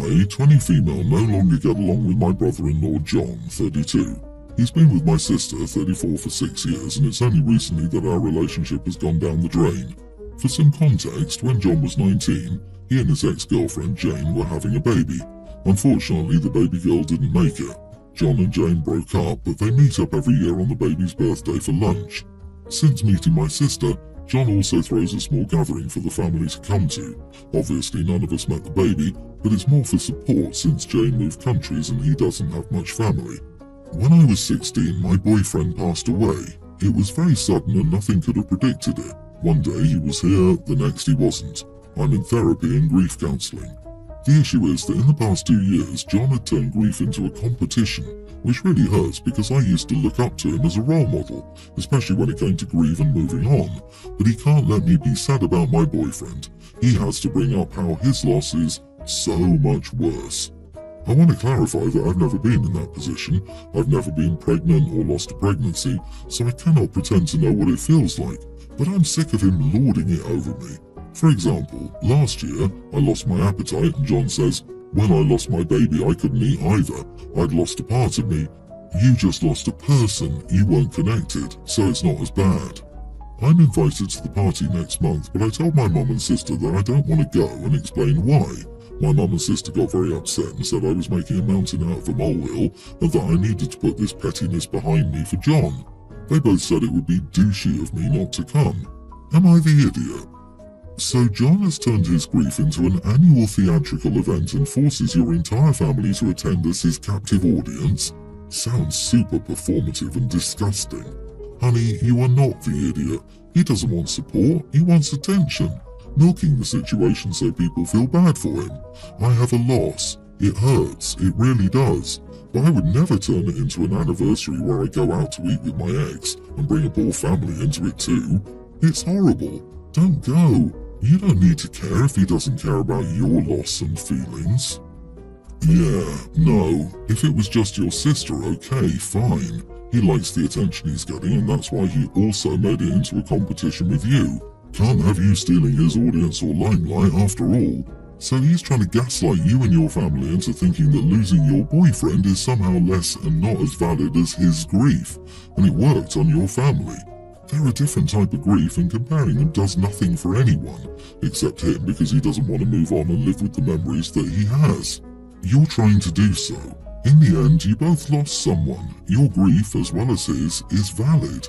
I, 20 female, no longer get along with my brother-in-law John, 32. He's been with my sister, 34, for 6 years, and it's only recently that our relationship has gone down the drain. For some context, when John was 19, he and his ex-girlfriend Jane were having a baby. Unfortunately, the baby girl didn't make it. John and Jane broke up, but they meet up every year on the baby's birthday for lunch. Since meeting my sister, John also throws a small gathering for the family to come to. Obviously, none of us met the baby, but it's more for support since Jane moved countries and he doesn't have much family. When I was 16, my boyfriend passed away. It was very sudden and nothing could have predicted it. One day he was here, the next he wasn't. I'm in therapy and grief counselling. The issue is that in the past 2 years, John had turned grief into a competition, which really hurts because I used to look up to him as a role model, especially when it came to grief and moving on. But he can't let me be sad about my boyfriend. He has to bring up how his loss is so much worse. I want to clarify that I've never been in that position. I've never been pregnant or lost a pregnancy, so I cannot pretend to know what it feels like. But I'm sick of him lording it over me. For example, last year, I lost my appetite and John says, when I lost my baby I couldn't eat either. I'd lost a part of me. You just lost a person, you weren't connected, so it's not as bad. I'm invited to the party next month, but I told my mum and sister that I don't want to go and explain why. My mum and sister got very upset and said I was making a mountain out of a molehill and that I needed to put this pettiness behind me for John. They both said it would be douchey of me not to come. Am I the idiot? So John has turned his grief into an annual theatrical event and forces your entire family to attend as his captive audience? Sounds super performative and disgusting. Honey, you are not the idiot. He doesn't want support, he wants attention. Milking the situation so people feel bad for him. I have a loss. It hurts, it really does. But I would never turn it into an anniversary where I go out to eat with my ex and bring a whole family into it too. It's horrible. Don't go. You don't need to care if he doesn't care about your loss and feelings. Yeah, no. If it was just your sister, okay, fine. He likes the attention he's getting and that's why he also made it into a competition with you. Can't have you stealing his audience or limelight after all. So he's trying to gaslight you and your family into thinking that losing your boyfriend is somehow less and not as valid as his grief. And it worked on your family. They're a different type of grief and comparing them does nothing for anyone, except him because he doesn't want to move on and live with the memories that he has. You're trying to do so. In the end, you both lost someone. Your grief, as well as his, is valid.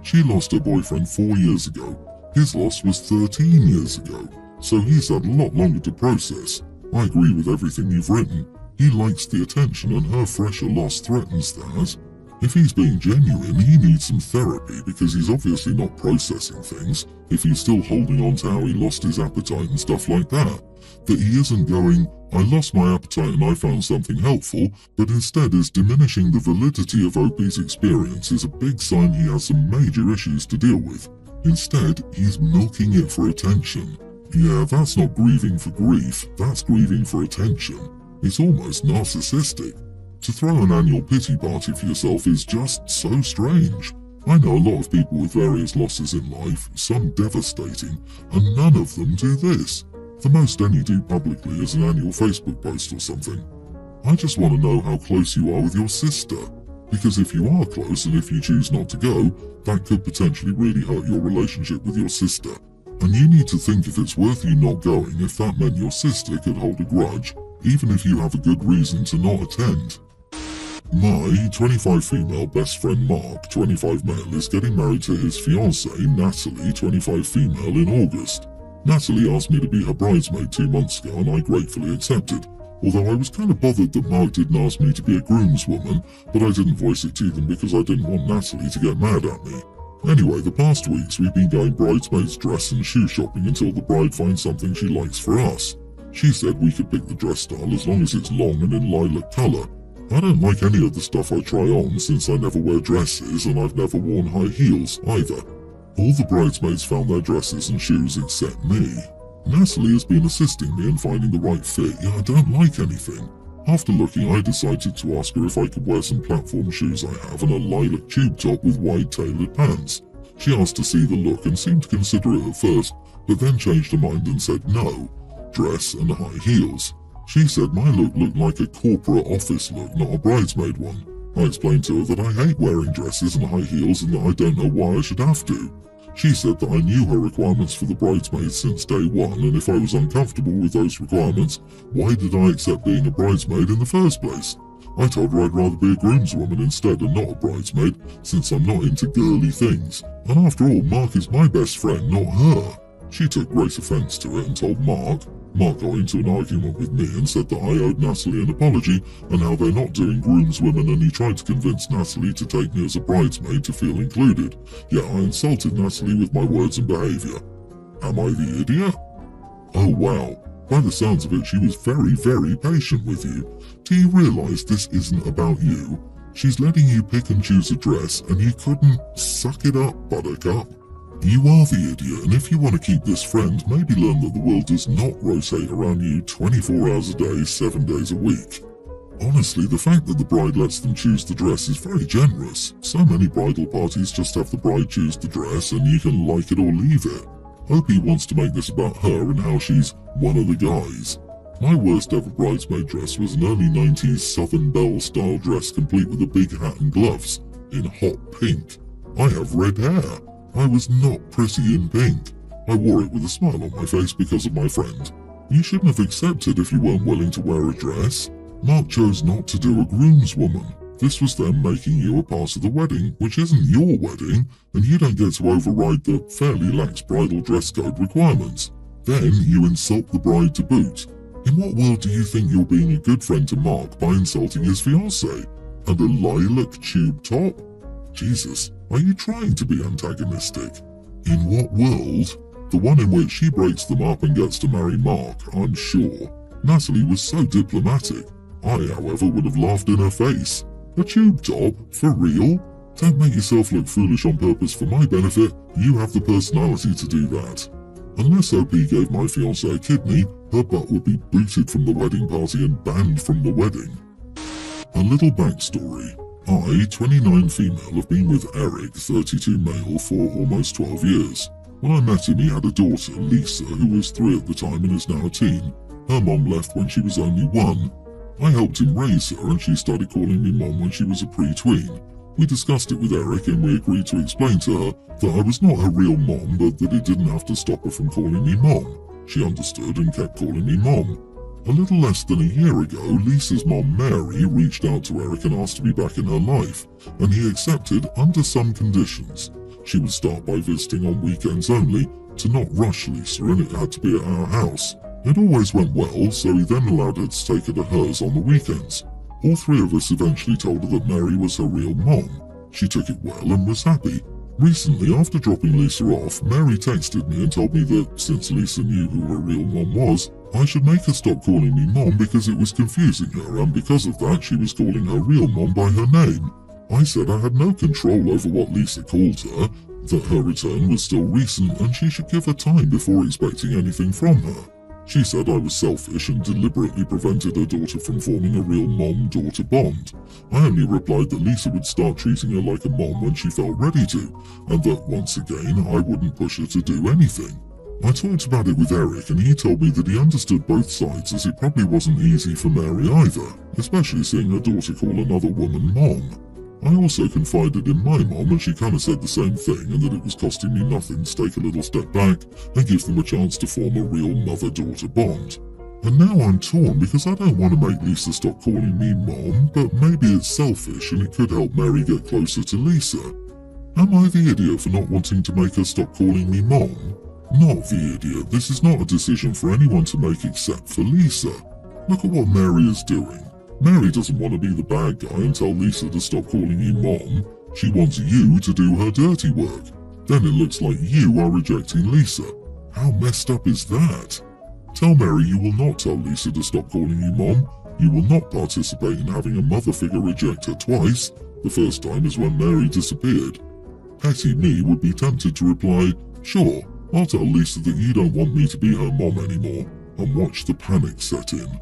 She lost her boyfriend 4 years ago. His loss was 13 years ago, so he's had a lot longer to process. I agree with everything you've written. He likes the attention and her fresher loss threatens that. If he's being genuine, he needs some therapy because he's obviously not processing things, if he's still holding on to how he lost his appetite and stuff like that. That he isn't going, I lost my appetite and I found something helpful, but instead is diminishing the validity of Opie's experience is a big sign he has some major issues to deal with. Instead, he's milking it for attention. Yeah, that's not grieving for grief, that's grieving for attention. It's almost narcissistic. To throw an annual pity party for yourself is just so strange. I know a lot of people with various losses in life, some devastating, and none of them do this. The most any do publicly is an annual Facebook post or something. I just want to know how close you are with your sister. Because if you are close and if you choose not to go, that could potentially really hurt your relationship with your sister. And you need to think if it's worth you not going if that meant your sister could hold a grudge, even if you have a good reason to not attend. My 25 female best friend Mark, 25 male, is getting married to his fiancée Natalie, 25 female, in August. Natalie asked me to be her bridesmaid 2 months ago and I gratefully accepted. Although I was kind of bothered that Mark didn't ask me to be a groomswoman, but I didn't voice it to them because I didn't want Natalie to get mad at me. Anyway, the past weeks we've been going bridesmaids dress and shoe shopping until the bride finds something she likes for us. She said we could pick the dress style as long as it's long and in lilac colour. I don't like any of the stuff I try on since I never wear dresses and I've never worn high heels either. All the bridesmaids found their dresses and shoes except me. Natalie has been assisting me in finding the right fit, yet I don't like anything. After looking, I decided to ask her if I could wear some platform shoes I have and a lilac tube top with wide tailored pants. She asked to see the look and seemed to consider it at first, but then changed her mind and said no, dress and high heels. She said my look looked like a corporate office look, not a bridesmaid one. I explained to her that I hate wearing dresses and high heels and that I don't know why I should have to. She said that I knew her requirements for the bridesmaids since day one, and if I was uncomfortable with those requirements, why did I accept being a bridesmaid in the first place? I told her I'd rather be a groomswoman instead and not a bridesmaid, since I'm not into girly things. And after all, Mark is my best friend, not her. She took great offence to it and told Mark. Mark got into an argument with me and said that I owed Natalie an apology and how they're not doing groomswomen, and he tried to convince Natalie to take me as a bridesmaid to feel included. Yet I insulted Natalie with my words and behaviour. Am I the idiot? Oh wow, by the sounds of it she was very, very patient with you. Do you realise this isn't about you? She's letting you pick and choose a dress and you couldn't suck it up, buttercup. You are the idiot, and if you want to keep this friend, maybe learn that the world does not rotate around you 24 hours a day, 7 days a week. Honestly, the fact that the bride lets them choose the dress is very generous. So many bridal parties just have the bride choose the dress and you can like it or leave it. Opie wants to make this about her and how she's one of the guys. My worst ever bridesmaid dress was an early 90s Southern Belle style dress complete with a big hat and gloves, in hot pink. I have red hair. I was not pretty in pink. I wore it with a smile on my face because of my friend. You shouldn't have accepted if you weren't willing to wear a dress. Mark chose not to do a groomswoman. This was them making you a part of the wedding, which isn't your wedding, and you don't get to override the fairly lax bridal dress code requirements. Then you insult the bride to boot. In what world do you think you're being a good friend to Mark by insulting his fiancée? And a lilac tube top? Jesus, are you trying to be antagonistic? In what world? The one in which she breaks them up and gets to marry Mark, I'm sure. Natalie was so diplomatic. I, however, would have laughed in her face. A tube top? For real? Don't make yourself look foolish on purpose for my benefit. You have the personality to do that. Unless OP gave my fiancée a kidney, her butt would be booted from the wedding party and banned from the wedding. A little backstory. I, 29 female, have been with Eric, 32 male, for almost 12 years. When I met him, he had a daughter, Lisa, who was 3 at the time and is now a teen. Her mom left when she was only 1. I helped him raise her and she started calling me mom when she was a pre-tween. We discussed it with Eric and we agreed to explain to her that I was not her real mom, but that it didn't have to stop her from calling me mom. She understood and kept calling me mom. A little less than a year ago, Lisa's mom Mary reached out to Eric and asked to be back in her life, and he accepted under some conditions. She would start by visiting on weekends only, to not rush Lisa, and it had to be at our house. It always went well, so he then allowed her to take her to hers on the weekends. All 3 of us eventually told her that Mary was her real mom. She took it well and was happy. Recently, after dropping Lisa off, Mary texted me and told me that since Lisa knew who her real mom was, I should make her stop calling me mom because it was confusing her, and because of that she was calling her real mom by her name. I said I had no control over what Lisa called her, that her return was still recent and she should give her time before expecting anything from her. She said I was selfish and deliberately prevented her daughter from forming a real mom-daughter bond. I only replied that Lisa would start treating her like a mom when she felt ready to, and that once again I wouldn't push her to do anything. I talked about it with Eric and he told me that he understood both sides, as it probably wasn't easy for Mary either, especially seeing her daughter call another woman mom. I also confided in my mom and she kinda said the same thing, and that it was costing me nothing to take a little step back and give them a chance to form a real mother-daughter bond. And now I'm torn because I don't want to make Lisa stop calling me mom, but maybe it's selfish and it could help Mary get closer to Lisa. Am I the idiot for not wanting to make her stop calling me mom? Not the idiot. This is not a decision for anyone to make except for Lisa. Look at what Mary is doing. Mary doesn't want to be the bad guy and tell Lisa to stop calling you mom. She wants you to do her dirty work. Then it looks like you are rejecting Lisa. How messed up is that? Tell Mary you will not tell Lisa to stop calling you mom. You will not participate in having a mother figure reject her twice. The first time is when Mary disappeared. Petty me would be tempted to reply, sure, I'll tell Lisa that you don't want me to be her mom anymore, and watch the panic set in.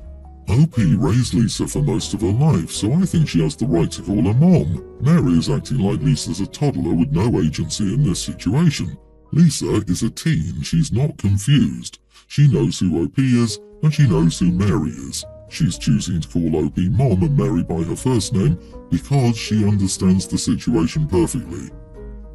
OP raised Lisa for most of her life, so I think she has the right to call her mom. Mary is acting like Lisa's a toddler with no agency in this situation. Lisa is a teen, she's not confused. She knows who OP is, and she knows who Mary is. She's choosing to call OP Mom and Mary by her first name because she understands the situation perfectly.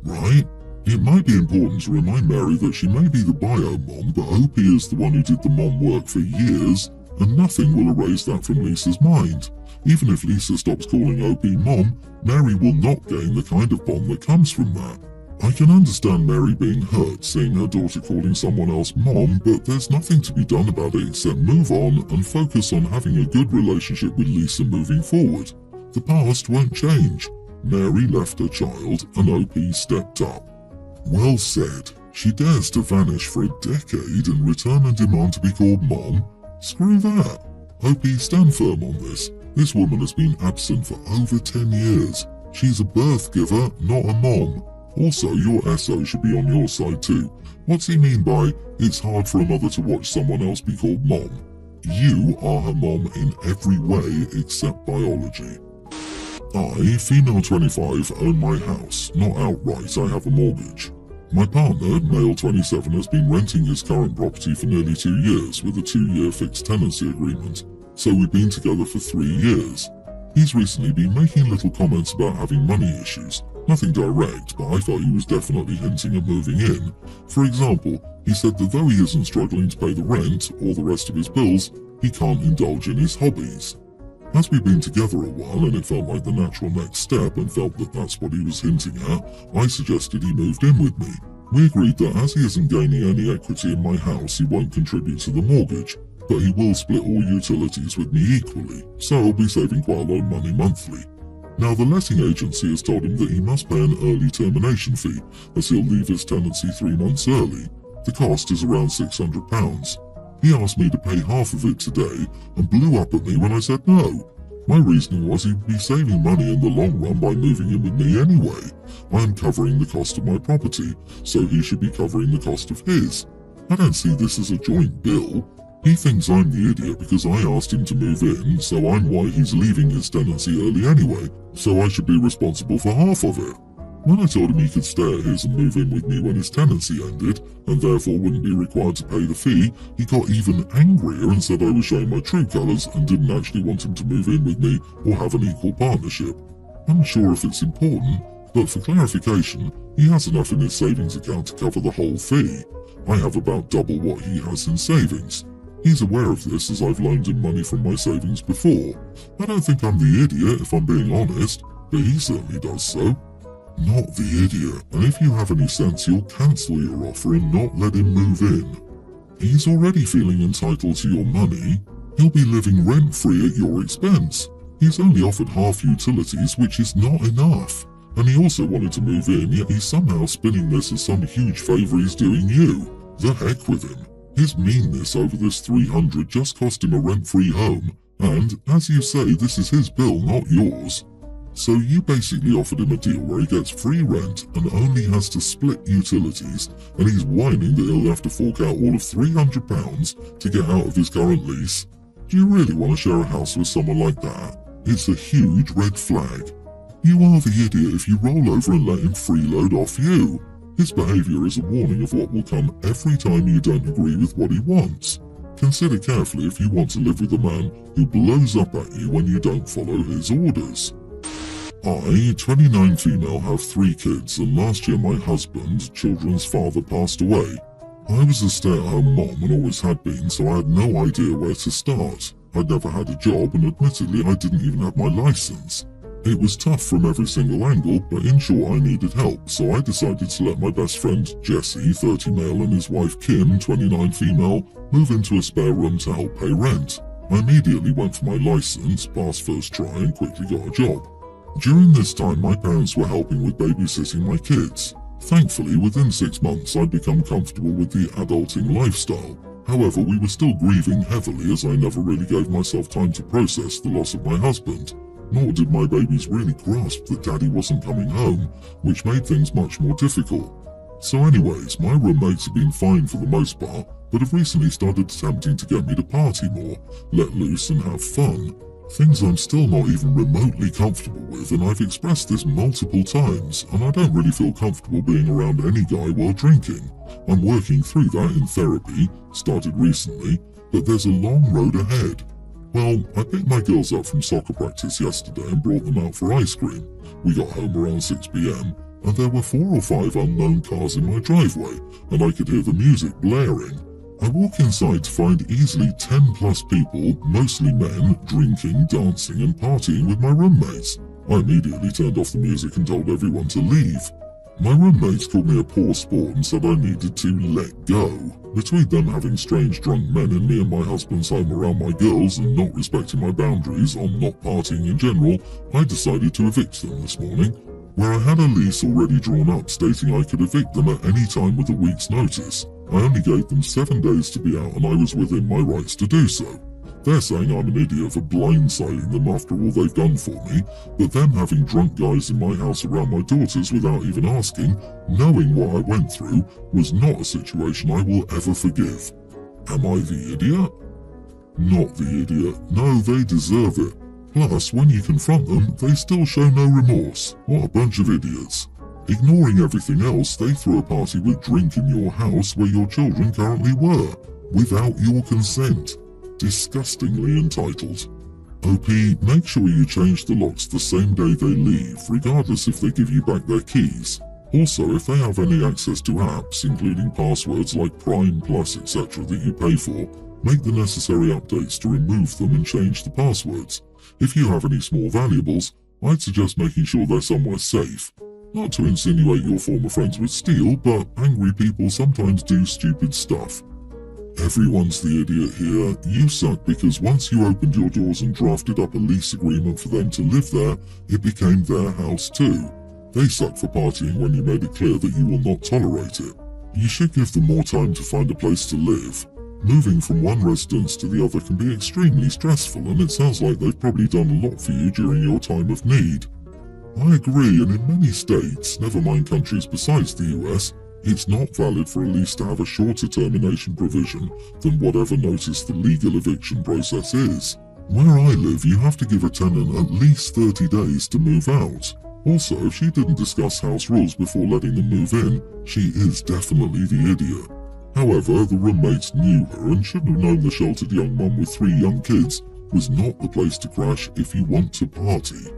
Right? It might be important to remind Mary that she may be the bio mom, but OP is the one who did the mom work for years, and nothing will erase that from Lisa's mind. Even if Lisa stops calling OP Mom, Mary will not gain the kind of bond that comes from that. I can understand Mary being hurt seeing her daughter calling someone else Mom, but there's nothing to be done about it except move on and focus on having a good relationship with Lisa moving forward. The past won't change. Mary left her child and OP stepped up. Well said. She dares to vanish for a decade and return and demand to be called Mom? Screw that. OP, stand firm on this. This woman has been absent for over 10 years. She's a birth giver, not a mom. Also, your SO should be on your side too. What's he mean by, it's hard for a mother to watch someone else be called Mom? You are her mom in every way except biology. I, female 25, own my house. Not outright, I have a mortgage. My partner, male 27, has been renting his current property for nearly 2 years with a 2-year fixed tenancy agreement, so we've been together for 3 years. He's recently been making little comments about having money issues. Nothing direct, but I thought he was definitely hinting at moving in. For example, he said that though he isn't struggling to pay the rent or the rest of his bills, he can't indulge in his hobbies. As we've been together a while and it felt like the natural next step and felt that that's what he was hinting at, I suggested he moved in with me. We agreed that as he isn't gaining any equity in my house, he won't contribute to the mortgage, but he will split all utilities with me equally, so I'll be saving quite a lot of money monthly. Now the letting agency has told him that he must pay an early termination fee, as he'll leave his tenancy 3 months early. The cost is around £600. He asked me to pay half of it today and blew up at me when I said no. My reasoning was he'd be saving money in the long run by moving in with me anyway. I am covering the cost of my property, so he should be covering the cost of his. I don't see this as a joint bill. He thinks I'm the idiot because I asked him to move in, so I'm why he's leaving his tenancy early anyway, so I should be responsible for half of it. When I told him he could stay at his and move in with me when his tenancy ended, and therefore wouldn't be required to pay the fee, he got even angrier and said I was showing my true colours and didn't actually want him to move in with me or have an equal partnership. I'm not sure if it's important, but for clarification, he has enough in his savings account to cover the whole fee. I have about double what he has in savings. He's aware of this as I've loaned him money from my savings before. I don't think I'm the idiot if I'm being honest, but he certainly does so. Not the idiot, and if you have any sense you'll cancel your offer and not let him move in. He's already feeling entitled to your money. He'll be living rent-free at your expense. He's only offered half utilities, which is not enough. And he also wanted to move in, yet he's somehow spinning this as some huge favour he's doing you. The heck with him. His meanness over this $300 just cost him a rent-free home, and, as you say, this is his bill, not yours. So you basically offered him a deal where he gets free rent and only has to split utilities, and he's whining that he'll have to fork out all of £300 to get out of his current lease. Do you really want to share a house with someone like that? It's a huge red flag. You are the idiot if you roll over and let him freeload off you. His behaviour is a warning of what will come every time you don't agree with what he wants. Consider carefully if you want to live with a man who blows up at you when you don't follow his orders. I, 29 female, have 3 kids, and last year my husband, children's father, passed away. I was a stay-at-home mom and always had been, so I had no idea where to start. I'd never had a job, and admittedly I didn't even have my license. It was tough from every single angle, but in short I needed help, so I decided to let my best friend Jesse, 30 male, and his wife Kim, 29 female, move into a spare room to help pay rent. I immediately went for my license, passed first try, and quickly got a job. During this time, my parents were helping with babysitting my kids. Thankfully, within 6 months, I'd become comfortable with the adulting lifestyle. However, we were still grieving heavily as I never really gave myself time to process the loss of my husband. Nor did my babies really grasp that Daddy wasn't coming home, which made things much more difficult. So anyways, my roommates have been fine for the most part, but have recently started attempting to get me to party more, let loose and have fun. Things I'm still not even remotely comfortable with, and I've expressed this multiple times, and I don't really feel comfortable being around any guy while drinking. I'm working through that in therapy, started recently, but there's a long road ahead. Well, I picked my girls up from soccer practice yesterday and brought them out for ice cream. We got home around 6 p.m, and there were 4 or 5 unknown cars in my driveway, and I could hear the music blaring. I walk inside to find easily 10 plus people, mostly men, drinking, dancing and partying with my roommates. I immediately turned off the music and told everyone to leave. My roommates called me a poor sport and said I needed to let go. Between them having strange drunk men and me and my husband's home around my girls and not respecting my boundaries on not partying in general, I decided to evict them this morning, where I had a lease already drawn up stating I could evict them at any time with a week's notice. I only gave them 7 days to be out and I was within my rights to do so. They're saying I'm an idiot for blindsiding them after all they've done for me, but them having drunk guys in my house around my daughters without even asking, knowing what I went through, was not a situation I will ever forgive. Am I the idiot? Not the idiot. No, they deserve it. Plus, when you confront them, they still show no remorse. What a bunch of idiots. Ignoring everything else, they threw a party with drink in your house where your children currently were, without your consent. Disgustingly entitled. OP, make sure you change the locks the same day they leave, regardless if they give you back their keys. Also, if they have any access to apps, including passwords like Prime Plus etc. that you pay for, make the necessary updates to remove them and change the passwords. If you have any small valuables, I'd suggest making sure they're somewhere safe. Not to insinuate your former friends would steal, but angry people sometimes do stupid stuff. Everyone's the idiot here. You suck because once you opened your doors and drafted up a lease agreement for them to live there, it became their house too. They suck for partying when you made it clear that you will not tolerate it. You should give them more time to find a place to live. Moving from one residence to the other can be extremely stressful, and it sounds like they've probably done a lot for you during your time of need. I agree, and in many states, never mind countries besides the US, it's not valid for a lease to have a shorter termination provision than whatever notice the legal eviction process is. Where I live, you have to give a tenant at least 30 days to move out. Also, if she didn't discuss house rules before letting them move in, she is definitely the idiot. However, the roommates knew her and should have known the sheltered young mum with 3 young kids was not the place to crash if you want to party.